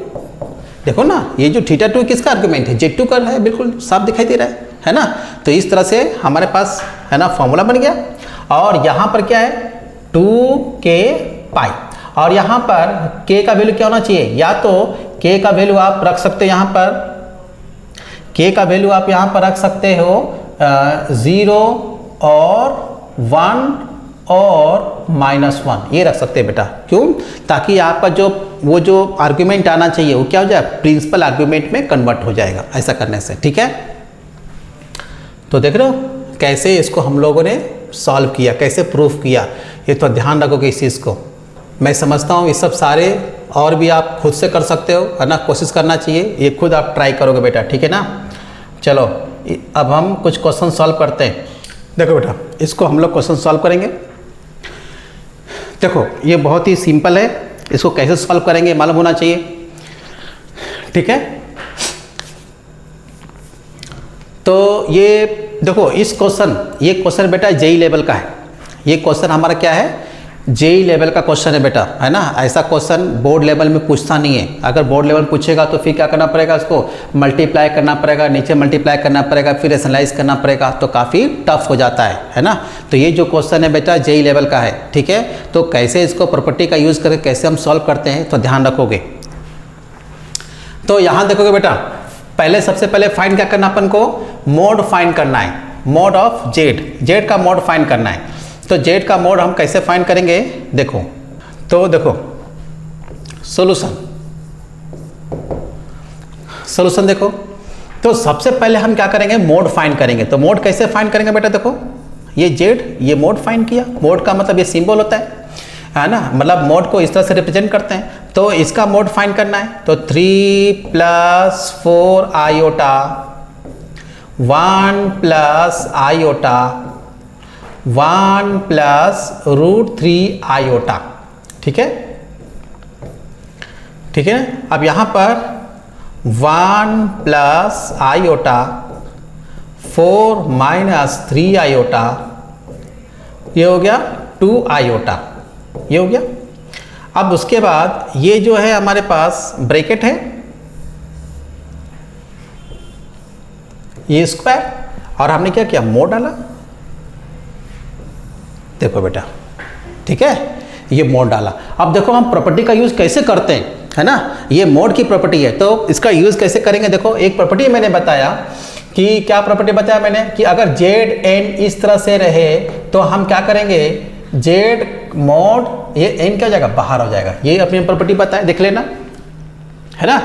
देखो ना ये जो θ2 किसका आर्ग्यूमेंट है, Z2 का है, बिल्कुल साफ दिखाई दे रहा है ना। तो इस तरह से हमारे पास है ना फॉर्मूला बन गया। और यहाँ पर क्या है 2k पाई, और यहाँ पर k का वैल्यू क्या होना चाहिए, या तो k का वैल्यू आप रख सकते हो यहाँ पर, k का वैल्यू आप यहाँ पर रख सकते हो 0 और 1 और -1 ये रख सकते हैं बेटा। क्यों, ताकि आपका वो जो आर्ग्यूमेंट आना चाहिए वो क्या हो जाए, प्रिंसिपल आर्ग्यूमेंट में कन्वर्ट हो जाएगा ऐसा करने से, ठीक है। तो देख रहे हो कैसे इसको हम लोगों ने सॉल्व किया, कैसे प्रूफ किया, ये तो ध्यान रखोगे इस चीज़ को। मैं समझता हूँ ये सब सारे और भी आप खुद से कर सकते हो, है ना, कोशिश करना चाहिए, ये खुद आप ट्राई करोगे बेटा, ठीक है ना। चलो अब हम कुछ क्वेश्चन सॉल्व करते हैं। देखो बेटा इसको हम लोग क्वेश्चन सॉल्व करेंगे। देखो ये बहुत ही सिंपल है, इसको कैसे सॉल्व करेंगे मालूम होना चाहिए, ठीक है। तो ये देखो इस क्वेश्चन, ये क्वेश्चन बेटा जेई लेवल का है। ये क्वेश्चन हमारा क्या है, जेई लेवल का क्वेश्चन है बेटा, है ना। ऐसा क्वेश्चन बोर्ड लेवल में पूछता नहीं है। अगर बोर्ड लेवल पूछेगा तो फिर क्या करना पड़ेगा, उसको मल्टीप्लाई करना पड़ेगा, नीचे मल्टीप्लाई करना पड़ेगा, फिर एनालाइज करना पड़ेगा, तो काफ़ी टफ हो जाता है ना। तो ये जो क्वेश्चन है बेटा जेई लेवल का है, ठीक है। तो कैसे इसको प्रॉपर्टी का यूज़ करके कैसे हम सॉल्व करते हैं तो ध्यान रखोगे। तो यहाँ देखोगे बेटा, पहले सबसे पहले फाइंड क्या करना, अपन को मोड फाइंड करना है, मोड ऑफ जेड, जेड का मोड फाइंड करना है। तो जेड का मोड हम कैसे फाइंड करेंगे, देखो। तो देखो सॉल्यूशन देखो। तो सबसे पहले हम क्या करेंगे, मोड फाइंड करेंगे। तो मोड कैसे फाइंड करेंगे बेटा, देखो ये जेड, ये मोड फाइंड किया। मोड का मतलब ये सिंबल होता है ना, मतलब मोड को इस तरह से रिप्रेजेंट करते हैं। तो इसका मोड फाइंड करना है। तो 3 + 4 आयोटा 1 + आयोटा 1 + √3 आयोटा, ठीक है, ठीक है। अब यहाँ पर 1 + आयोटा 4 - 3 आयोटा, ये हो गया 2 आयोटा, ये हो गया। अब उसके बाद ये जो है हमारे पास ब्रैकेट है, ये स्क्वायर, और हमने क्या किया, मोड डाला। देखो बेटा, ठीक है, ये मोड डाला। अब देखो हम प्रॉपर्टी का यूज़ कैसे करते हैं, है ना। ये मोड की प्रॉपर्टी है, तो इसका यूज़ कैसे करेंगे। देखो एक प्रॉपर्टी मैंने बताया कि, क्या प्रॉपर्टी बताया मैंने, कि अगर जेड एन इस तरह से रहे तो हम क्या करेंगे, जेड मोड, ये एन क्या हो जाएगा, बाहर हो जाएगा। ये अपनी प्रॉपर्टी बताया, देख लेना, है ना।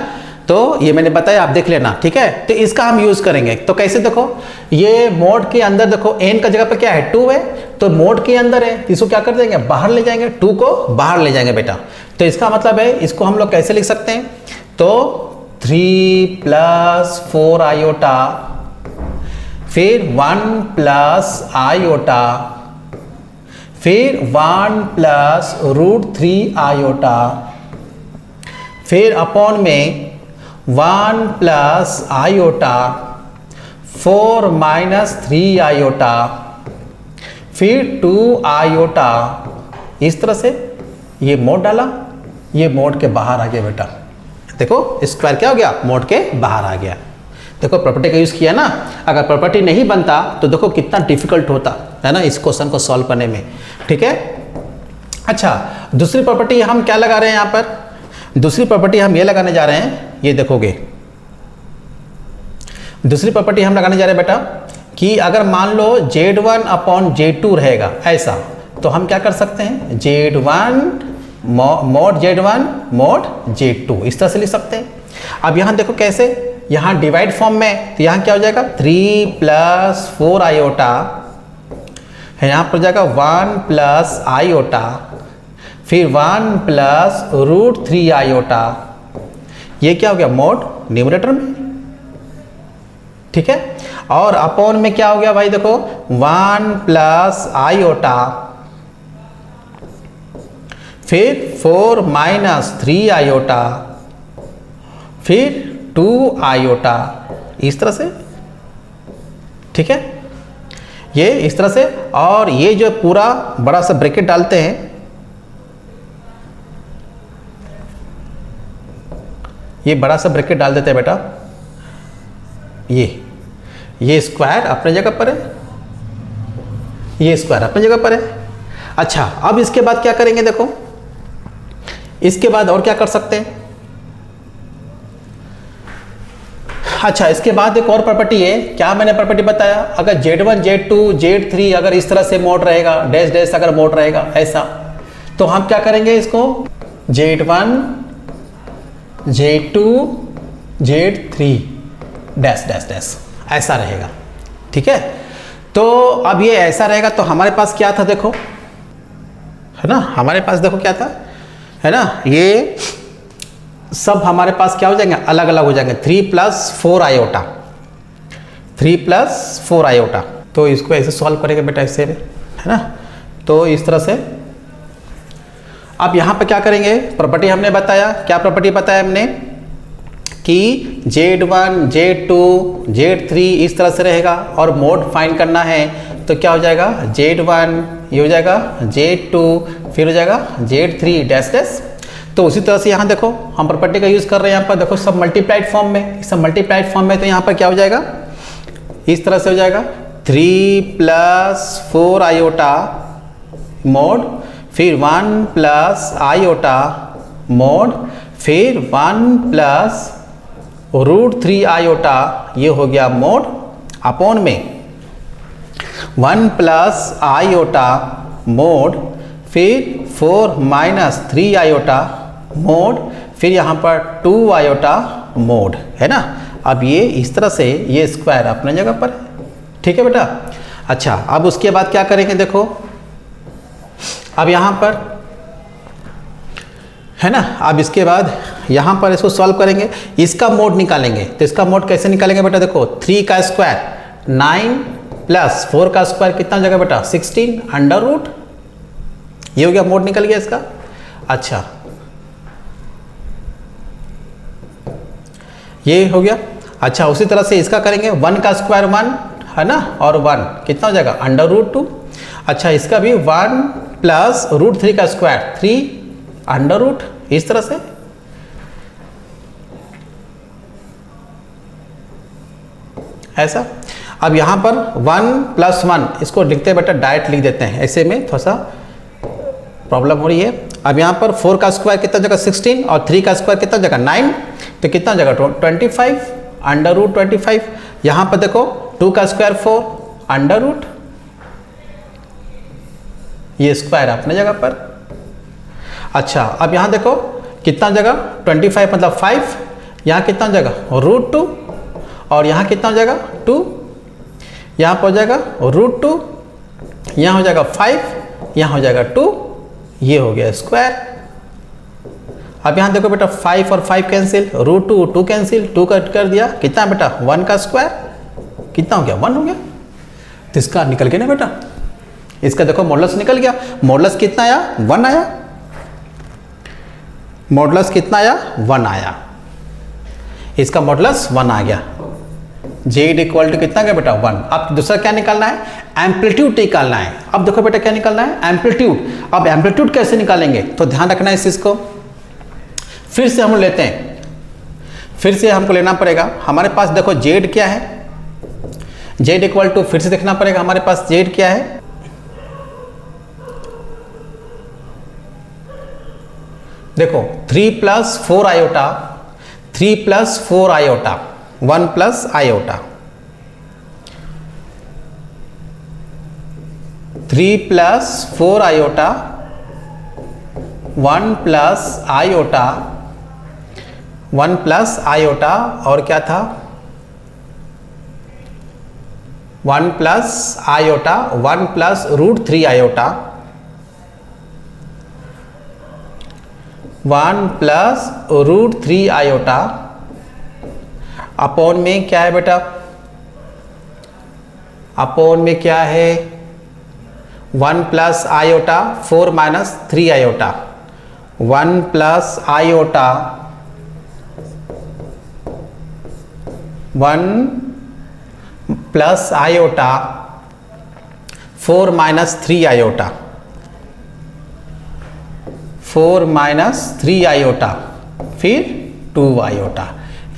तो ये मैंने बताया, आप देख लेना, ठीक है। तो इसका हम यूज़ करेंगे। तो कैसे, देखो ये मोड के अंदर देखो एन का जगह पे क्या है, 2 है, तो मोड के अंदर है, तो इसको क्या कर देंगे, बाहर ले जाएंगे, 2 को बाहर ले जाएंगे बेटा। तो इसका मतलब है, इसको हम लोग कैसे लिख सकते हैं, तो 3 + 4 आयोटा, फिर 1 + आयोटा, फिर 1 + √3 आयोटा, फिर अपॉन में 1 + आयोटा 4 - 3 आयोटा, फिर 2 आयोटा, इस तरह से ये मोड डाला, ये मोड के बाहर आ गया बेटा। देखो स्क्वायर क्या हो गया, मोड के बाहर आ गया। देखो प्रॉपर्टी का यूज़ किया ना। अगर प्रॉपर्टी नहीं बनता तो देखो कितना डिफिकल्ट होता है ना इस क्वेश्चन को सॉल्व करने में, ठीक है। अच्छा, दूसरी प्रॉपर्टी हम क्या लगा रहे हैं यहाँ पर, दूसरी प्रॉपर्टी हम ये लगाने जा रहे हैं, ये देखोगे दूसरी प्रॉपर्टी हम लगाने जा रहे हैं बेटा, कि अगर मान लो Z1 / Z2 रहेगा ऐसा, तो हम क्या कर सकते हैं, Z1 mod Z1 mod Z2, इस तरह से लिख सकते हैं। अब यहाँ देखो कैसे, यहाँ डिवाइड फॉर्म में, तो यहाँ क्या हो जाएगा, 3 + 4 आयोटा है, यहाँ पर जाएगा 1 + आयोटा, फिर 1 + √3 आयोटा, ये क्या हो गया, मोड न्यूमरेटर में, ठीक है। और अपॉन में क्या हो गया भाई, देखो 1 + आयोटा, फिर 4 - 3 आयोटा, फिर 2 आयोटा, इस तरह से, ठीक है, ये इस तरह से। और ये जो पूरा बड़ा सा ब्रैकेट डालते हैं, ये बड़ा सा ब्रैकेट डाल देते हैं बेटा, ये स्क्वायर अपने जगह पर है, ये स्क्वायर अपनी जगह पर है। अच्छा, अब इसके बाद क्या करेंगे, देखो इसके बाद और क्या कर सकते हैं। अच्छा, इसके बाद एक और प्रॉपर्टी है, क्या मैंने प्रॉपर्टी बताया, अगर Z1 Z2 Z3 अगर इस तरह से मोड रहेगा, डैश डैश अगर मोड रहेगा ऐसा, तो हम क्या करेंगे, इसको Z1 Z2 Z3 dash dash dash ऐसा रहेगा, ठीक है। तो अब ये ऐसा रहेगा, तो हमारे पास क्या था, देखो है ना, हमारे पास देखो क्या था, है ना, ये सब हमारे पास क्या हो जाएंगे, अलग अलग हो जाएंगे। 3 + 4 आयोटा, 3 + 4 आयोटा, तो इसको ऐसे सॉल्व करेंगे बेटा, इससे, है ना। तो इस तरह से अब यहाँ पे क्या करेंगे, प्रॉपर्टी हमने बताया, क्या प्रॉपर्टी बताया हमने, कि Z1 Z2 Z3 इस तरह से रहेगा, और मोड फाइंड करना है तो क्या हो जाएगा, Z1 ये हो जाएगा, Z2 फिर हो जाएगा Z3 डैश डैश। तो उसी तरह से यहाँ देखो हम प्रॉपर्टी का यूज़ कर रहे हैं, यहाँ पर देखो सब मल्टीप्लाइड फॉर्म में, सब मल्टीप्लाइड फॉर्म में, तो यहाँ पर क्या हो जाएगा, इस तरह से हो जाएगा 3 + 4 आयोटा मोड, फिर 1 + आयोटा मोड, फिर 1 + √3 आयोटा, ये हो गया मोड, अपॉन में 1 + आयोटा मोड, फिर 4 - 3 आयोटा मोड, फिर यहाँ पर 2 आयोटा मोड, है ना। अब ये इस तरह से ये स्क्वायर अपने जगह पर है, ठीक है बेटा। अच्छा, अब उसके बाद क्या करेंगे, देखो अब यहाँ पर है ना, अब इसके बाद यहाँ पर इसको सॉल्व करेंगे, इसका मोड निकालेंगे। तो इसका मोड कैसे निकालेंगे बेटा, देखो 3 का स्क्वायर 9 + 4 का स्क्वायर कितना हो जाएगा बेटा, 16 √, ये हो गया, मोड निकल गया इसका। अच्छा, ये हो गया। अच्छा, उसी तरह से इसका करेंगे, 1 का स्क्वायर 1 है ना, और 1 कितना हो जाएगा, √2। अच्छा, इसका भी 1 + √3 का स्क्वायर 3 √, इस तरह से। ऐसा। अब यहाँ पर 1 + 1 इसको लिखते हैं बेटा, डायरेक्ट लिख देते हैं, ऐसे में थोड़ा सा प्रॉब्लम हो रही है। अब यहाँ पर 4 का स्क्वायर कितना जगह 16, और 3 का स्क्वायर कितना जगह 9, तो कितना जगह 25 √25। यहाँ पर देखो 2 का स्क्वायर 4 √, ये स्क्वायर अपने जगह पर। अच्छा, अब यहाँ देखो कितना जगह 25 मतलब 5, यहाँ कितना जगह √2, और यहाँ कितना हो जाएगा 2, यहाँ पर हो जाएगा √2, यहाँ हो जाएगा 5, यहाँ हो जाएगा 2, ये हो गया स्क्वायर। अब यहाँ देखो बेटा 5 और 5 कैंसिल, √2 2 कैंसिल, 2 कट कर दिया, कितना बेटा 1 का स्क्वायर कितना हो गया, 1 हो गया। तो इसका निकल गया ना बेटा, इसका देखो मॉडुलस निकल गया। मॉडुलस कितना आया, 1 आया। मॉडुलस कितना आया, 1 आया। इसका मॉडुलस 1 आ गया। Z = कितना गया बेटा, 1। अब दूसरा क्या निकालना है, एम्पलीट्यूड निकालना है। अब देखो बेटा क्या निकालना है, एम्पलीट्यूड। अब एम्पलीट्यूड कैसे निकालेंगे, तो ध्यान रखना है इस चीज को। फिर से हम लेते हैं, फिर से हमको लेना पड़ेगा। हमारे पास देखो Z क्या है, Z = फिर से देखना पड़ेगा हमारे पास Z क्या है। देखो 3 + 4 iota, 3 + 4 iota 1 + iota, 3 + 4 iota 1 + iota, 1 + iota, और क्या था 1 + आयोटा, 1 + √3 आयोटा, 1 + √3 आयोटा, अपॉन में क्या है बेटा, अपॉन में क्या है 1 + iota 4 - 3 iota, 1 + iota 1 + iota 4 - 3 iota, 4 - 3 iota, फिर 2 आयोटा।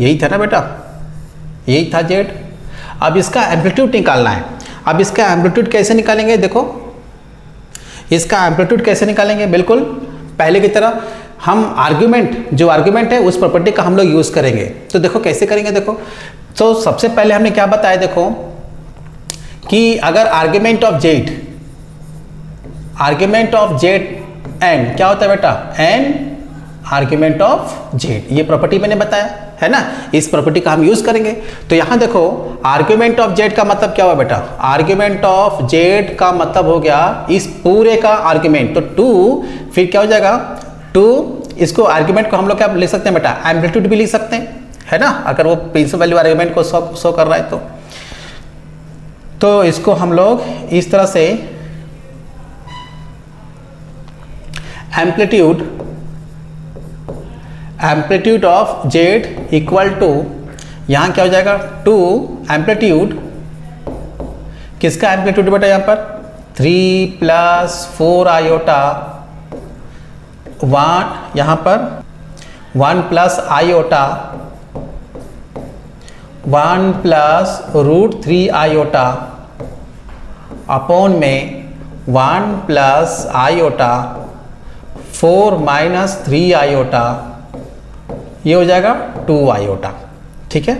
यही था ना बेटा, यही था Z। अब इसका एम्पलीट्यूड निकालना है। अब इसका एम्पलीट्यूड कैसे निकालेंगे, देखो इसका एम्पलीट्यूड कैसे निकालेंगे, बिल्कुल पहले की तरह हम आर्ग्यूमेंट, जो आर्ग्यूमेंट है उस प्रॉपर्टी का हम लोग यूज करेंगे। तो देखो कैसे करेंगे, देखो तो सबसे पहले हमने क्या बताया, देखो कि अगर argument of Z, argument of Z and क्या होता है बेटा, एंड आर्ग्यूमेंट ऑफ Z, ये प्रॉपर्टी मैंने बताया है ना, इस प्रॉपर्टी का हम यूज करेंगे। तो यहां देखो आर्ग्यूमेंट ऑफ Z का मतलब क्या हुआ बेटा, आर्ग्यूमेंट ऑफ Z का मतलब हो गया इस पूरे का आर्ग्यूमेंट, तो 2 फिर क्या हो जाएगा 2, इसको आर्ग्यूमेंट को हम लोग क्या लिख सकते हैं बेटा, एम्पलीट्यूड भी लिख सकते हैं, है ना, अगर वो प्रिंसिपल वैल्यू आर्ग्यूमेंट को शो कर रहा है तो इसको हम लोग इस तरह से एम्पलीट्यूड ऑफ Z = यहाँ क्या हो जाएगा 2 एम्पलीट्यूड, किसका एम्पलीट्यूड बेटा यहाँ पर 3 प्लस 4 आयोटा 1, यहाँ पर 1 plus iota 1 plus √3 iota upon में 1 प्लस आयोटा 4 माइनस 3 आयोटा, ये हो जाएगा 2 आयोटा। ठीक है,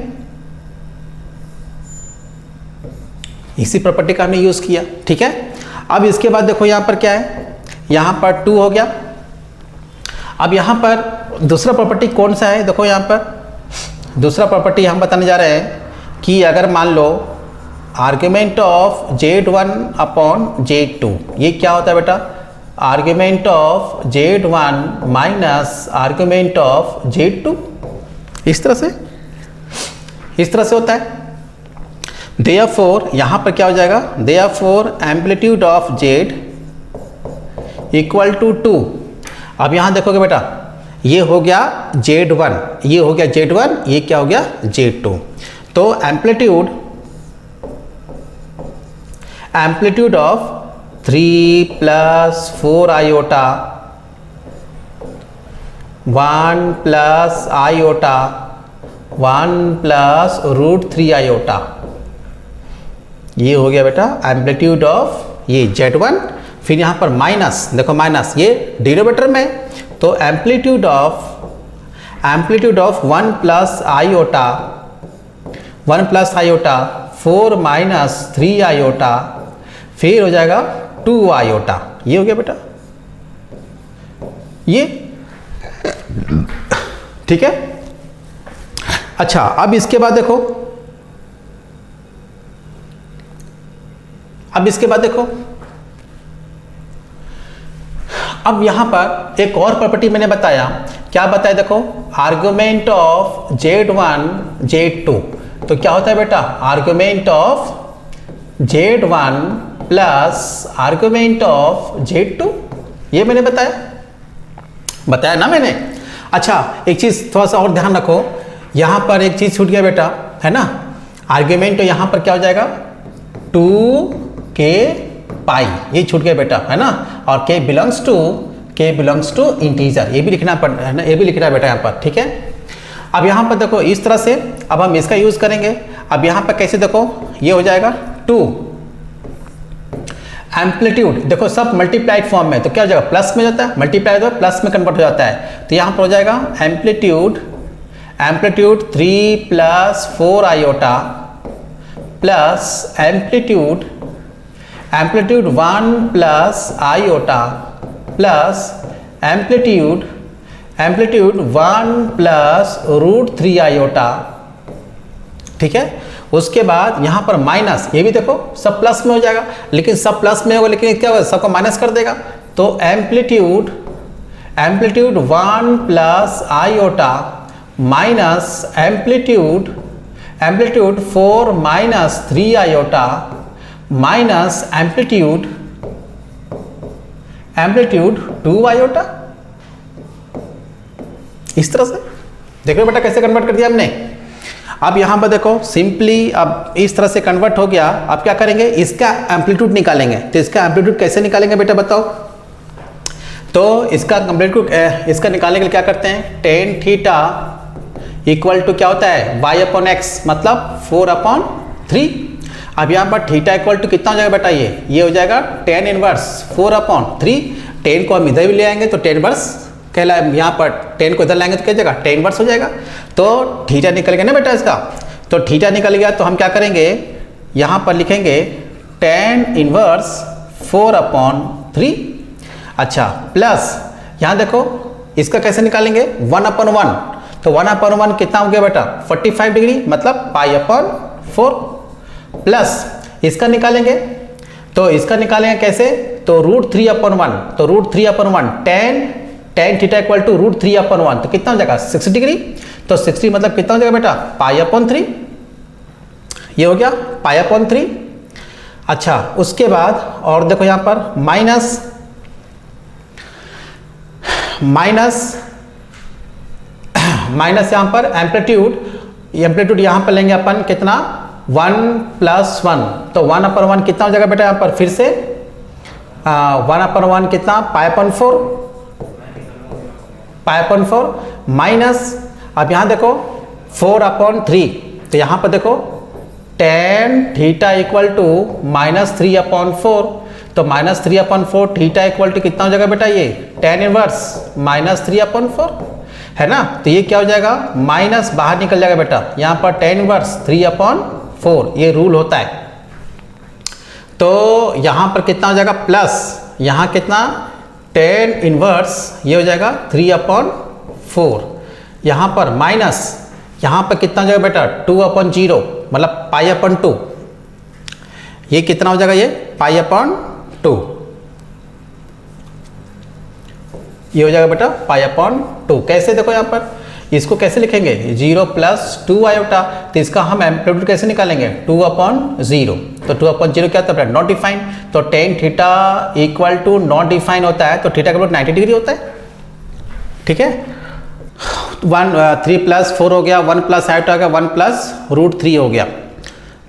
इसी प्रॉपर्टी का हमने यूज किया। ठीक है, अब इसके बाद देखो यहाँ पर क्या है, यहाँ पर 2 हो गया। अब यहाँ पर दूसरा प्रॉपर्टी कौन सा है, देखो यहाँ पर दूसरा प्रॉपर्टी हम बताने जा रहे हैं कि अगर मान लो argument of Z1 upon Z2, ये क्या होता है बेटा, argument of Z1 minus argument of Z2, इस तरह से होता है। देयरफॉर यहाँ पर क्या हो जाएगा, therefore amplitude of Z equal to 2। अब यहाँ देखोगे बेटा, ये हो गया Z1, ये हो गया Z1, ये क्या हो गया Z2। तो amplitude of 3 plus 4 iota 1 plus iota 1 plus √3 iota, ये हो गया बेटा एम्पलीट्यूड ऑफ ये Z1। फिर यहाँ पर माइनस, देखो माइनस ये डिनोमिनेटर में, तो amplitude of 1 plus iota 4 minus 3 iota, फिर हो जाएगा 2 आयोटा, ये हो गया बेटा ये। ठीक है, अच्छा अब इसके बाद देखो, अब यहां पर एक और प्रॉपर्टी मैंने बताया, क्या बताया देखो, आर्गुमेंट ऑफ Z1 Z2, तो क्या होता है बेटा, argument of Z1 plus argument of Z2, ये मैंने बताया ना मैंने। अच्छा एक चीज थोड़ा सा और ध्यान रखो, यहां पर एक चीज छूट गया बेटा, है ना, आर्गुमेंट तो यहां पर क्या हो जाएगा 2k पाई, ये छूट गया बेटा, है ना, और k बिलोंग्स टू इंटीजर, ये भी लिखना है ना, ये भी लिखना है बेटा यहाँ पर। ठीक है, अब यहाँ पर देखो इस तरह से, अब हम इसका यूज करेंगे। अब यहाँ पर कैसे देखो, ये हो जाएगा 2 एम्पलीट्यूड, देखो सब मल्टीप्लाइड फॉर्म में, तो क्या हो जाएगा प्लस में जाता है, मल्टीप्लाई तो प्लस में कन्वर्ट हो जाता है, तो यहाँ पर हो जाएगा amplitude 3 plus 4 iota plus amplitude 1 plus iota plus amplitude 1 plus √3 iota. ठीक है, उसके बाद यहाँ पर माइनस, ये भी देखो सब प्लस में हो जाएगा, लेकिन सब प्लस में होगा, लेकिन क्या होगा, सबको माइनस कर देगा, तो amplitude 1 plus iota minus amplitude 4 minus 3 iota minus amplitude 2 iota. इस तरह से देखो बेटा कैसे कन्वर्ट कर दिया हमने। अब यहां पर देखो सिंपली, अब इस तरह से कन्वर्ट हो गया। अब क्या करेंगे, इसका एम्पलीट्यूड निकालेंगे। तो इसका एम्पलीट्यूड कैसे निकालेंगे बेटा बताओ, तो इसका एम्पलीट्यूड इसका निकालने के लिए क्या करते हैं, टेन थीटा इक्वल टू क्या होता है y/x, मतलब 4/3। अब यहाँ पर थीटा इक्वल टू कितना हो जाएगा बेटा, ये हो जाएगा tan इनवर्स 4/3। टेन को हम इधर भी ले आएंगे तो tan इनवर्स कहला, यहाँ पर 10 को इधर लाएंगे तो क्या जाएगा tan इनवर्स हो जाएगा। तो थीटा निकल गया ना बेटा इसका, तो थीटा निकल गया तो हम क्या करेंगे, यहाँ पर लिखेंगे tan इनवर्स 4/3। अच्छा प्लस यहाँ देखो इसका कैसे निकालेंगे 1/1, तो 1/1 कितना हो गया बेटा 45 डिग्री, मतलब π/4 प्लस इसका निकालेंगे, तो इसका निकालेंगे कैसे, तो √3/1, तो √3/1 tan थीटा इक्वल टू √3/1, तो कितना हो जाएगा 60 डिग्री। तो 60 मतलब कितना हो जाएगा बेटा π/3, ये हो गया π/3। अच्छा उसके बाद और देखो यहाँ पर माइनस यहाँ पर एम्पलीट्यूड एम्पलीट्यूड यहाँ पर लेंगे अपन कितना 1 + 1, तो 1/1 कितना हो जाएगा बेटा यहाँ पर फिर से 1/1 कितना पाई/4 माइनस, अब यहाँ देखो 4/3, तो यहाँ पर देखो tan थीटा इक्वल टू -3/4, तो -3/4 थीटा इक्वल टू कितना हो जाएगा बेटा ये tan इनवर्स -3/4 है ना, तो ये क्या हो जाएगा माइनस बाहर निकल जाएगा बेटा, यहाँ पर tan इनवर्स 3/4 ये रूल होता है। तो यहाँ पर कितना हो जाएगा प्लस, यहाँ कितना tan इनवर्स ये हो जाएगा 3/4, यहाँ पर माइनस, यहाँ पर कितना हो जाएगा बेटा 2/0 मतलब पाई/2, ये कितना हो जाएगा ये पाई/2, ये हो जाएगा बेटा पाई/2। कैसे देखो यहाँ पर इसको कैसे लिखेंगे 0 + 2 आयोटा, तो इसका हम एम्पलीट्यूड कैसे निकालेंगे 2/0, तो 2/0 क्या होता है नॉट डिफाइंड, तो tan theta equal to not defined होता है, तो थीटा का 90 डिग्री होता है। ठीक है 3 + 4 हो गया, 1 + आयोटा हो गया, 1 + √3 हो गया,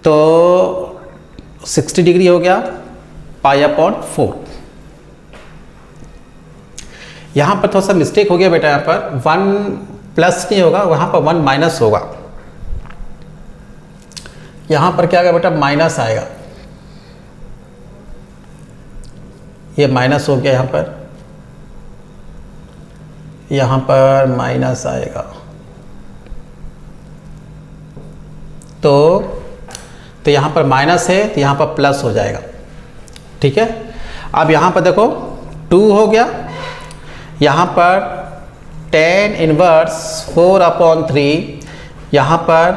तो 60 डिग्री हो गया पाई/4। यहाँ पर थोड़ा सा मिस्टेक हो गया बेटा, यहाँ पर 1 प्लस नहीं होगा, वहाँ पर 1 माइनस होगा, यहाँ पर क्या आएगा बेटा माइनस आएगा, ये माइनस हो गया, यहाँ पर माइनस आएगा, तो यहाँ पर माइनस है तो यहाँ पर प्लस हो जाएगा। ठीक है अब यहाँ पर देखो 2 हो गया, यहाँ पर tan इनवर्स 4/3, यहाँ पर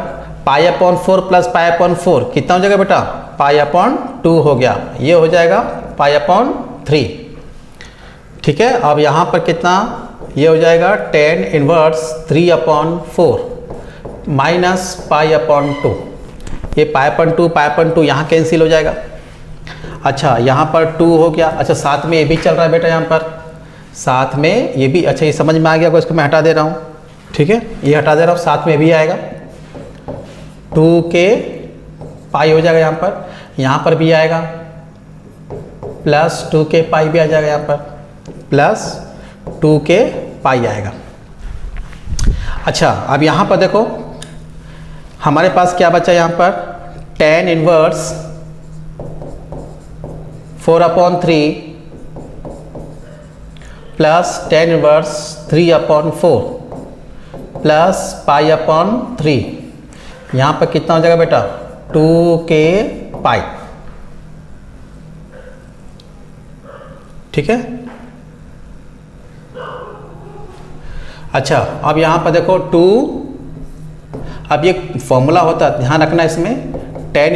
पाई/4 प्लस पाई/4 कितना हो जाएगा बेटा पाई/2 हो गया, ये हो जाएगा पाई/3। ठीक है अब यहाँ पर कितना ये हो जाएगा tan इनवर्स 3/4 माइनस पाई/2, ये पाई/2 यहाँ कैंसिल हो जाएगा। अच्छा यहाँ पर 2 हो गया, अच्छा साथ में ये भी चल रहा है बेटा, यहाँ पर साथ में ये भी, अच्छा ये समझ में आ गया, इसको मैं हटा दे रहा हूँ। ठीक है ये हटा दे रहा हूँ, साथ में भी आएगा 2k पाई हो जाएगा, यहाँ पर भी आएगा प्लस 2k पाई भी आ जाएगा, यहाँ पर प्लस 2k पाई आएगा। अच्छा अब यहाँ पर देखो हमारे पास क्या बचा, यहाँ पर tan inverse 4/3 plus tan inverse 3/4 plus पाई/3, यहाँ पर कितना हो जाएगा बेटा 2k पाई। ठीक है अच्छा अब यहाँ पर देखो 2, अब ये फॉर्मूला होता है ध्यान रखना इसमें, tan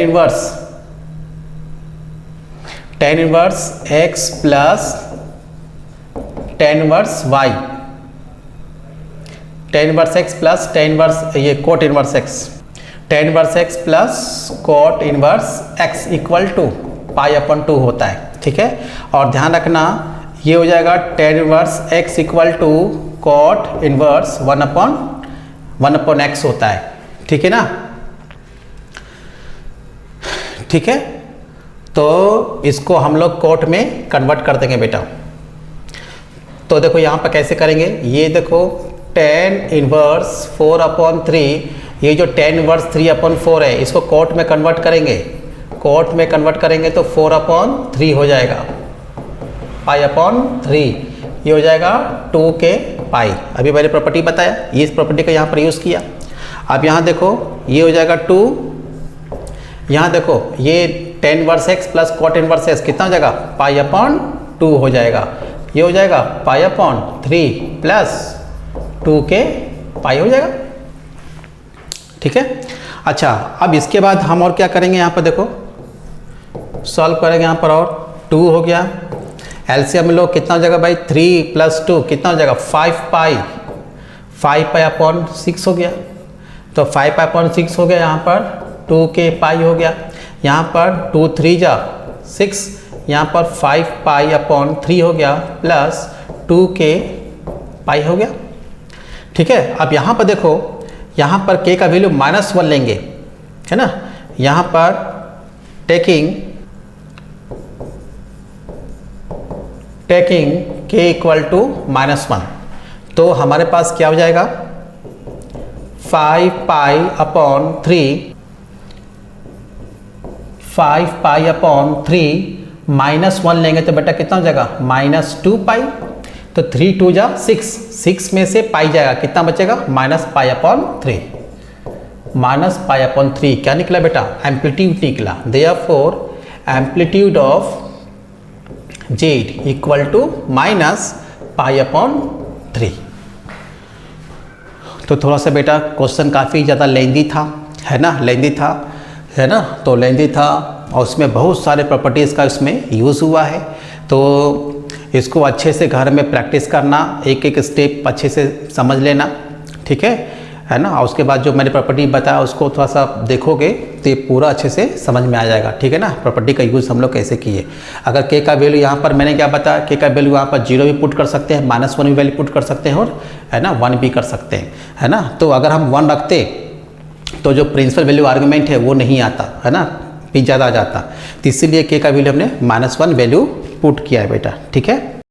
inverse x plus tan inverse y, tan inverse x plus tan inverse ये cot inverse x, tan inverse x plus cot inverse x equal to पाई/2 होता है। ठीक है और ध्यान रखना ये हो जाएगा tan inverse x equal to cot inverse 1/x होता है। ठीक है ना, ठीक है तो इसको हम लोग कोट में कन्वर्ट कर देंगे बेटा। तो देखो यहाँ पर कैसे करेंगे, ये देखो tan इनवर्स 4/3, ये जो tan इनवर्स 3/4 है इसको कोट में कन्वर्ट करेंगे, कोट में कन्वर्ट करेंगे तो 4/3 हो जाएगा पाई/3, ये हो जाएगा 2k पाई। अभी मैंने प्रॉपर्टी बताया, ये इस प्रॉपर्टी का यहाँ पर यूज़ किया। अब यहाँ देखो ये हो जाएगा 2, यहाँ देखो ये tan inverse x plus cot inverse x कितना हो जाएगा पाई/2 हो जाएगा, ये हो जाएगा पाई/3 प्लस 2k पाई हो जाएगा। ठीक है अच्छा अब इसके बाद हम और क्या करेंगे, यहाँ पर देखो सॉल्व करेंगे, यहाँ पर और 2 हो गया, एलसीएम लो कितना हो जाएगा भाई 3 + 2 कितना हो जाएगा 5 पाई/6 हो गया, तो 5 पाई/6 हो गया, यहाँ पर 2k पाई हो गया, यहाँ पर 2 3 जा 6, यहाँ पर 5 पाई/3 हो गया प्लस 2k पाई हो गया। ठीक है अब यहाँ पर देखो यहाँ पर k का वैल्यू -1 लेंगे, है ना। यहाँ पर टेकिंग k इक्वल टू -1, तो हमारे पास क्या हो जाएगा 5 पाई अपॉन 3 -1 लेंगे तो बेटा कितना हो जाएगा -2 पाई, तो 3 2 जा 6 में से पाई जाएगा, कितना बचेगा -पाई/3 क्या निकला बेटा एम्पलीट्यूड निकला। Therefore amplitude of z equal to -पाई/3। तो थोड़ा सा बेटा क्वेश्चन काफ़ी ज़्यादा लेंदी था, है ना, तो लेंदी था और उसमें बहुत सारे प्रॉपर्टीज़ का इसमें यूज़ हुआ है। तो इसको अच्छे से घर में प्रैक्टिस करना, एक एक स्टेप अच्छे से समझ लेना, ठीक है ना। और उसके बाद जो मैंने प्रॉपर्टी बताया उसको थोड़ा सा देखोगे तो ये पूरा अच्छे से समझ में आ जाएगा, ठीक है ना। प्रॉपर्टी का यूज़ हम लोग कैसे किए। अगर के का वैल्यू यहाँ पर मैंने क्या बताया, के का वैल्यू यहाँ पर 0 भी पुट कर सकते हैं, -1 भी वैल्यू पुट कर सकते हैं और है ना 1 भी कर सकते हैं, है ना। तो अगर हम 1 रखते तो जो प्रिंसिपल वैल्यू आर्गूमेंट है वो नहीं आता, है ना, भी ज़्यादा आ जाता। तो इसीलिए के का वैल्यू हमने -1 वैल्यू पुट किया है बेटा, ठीक है।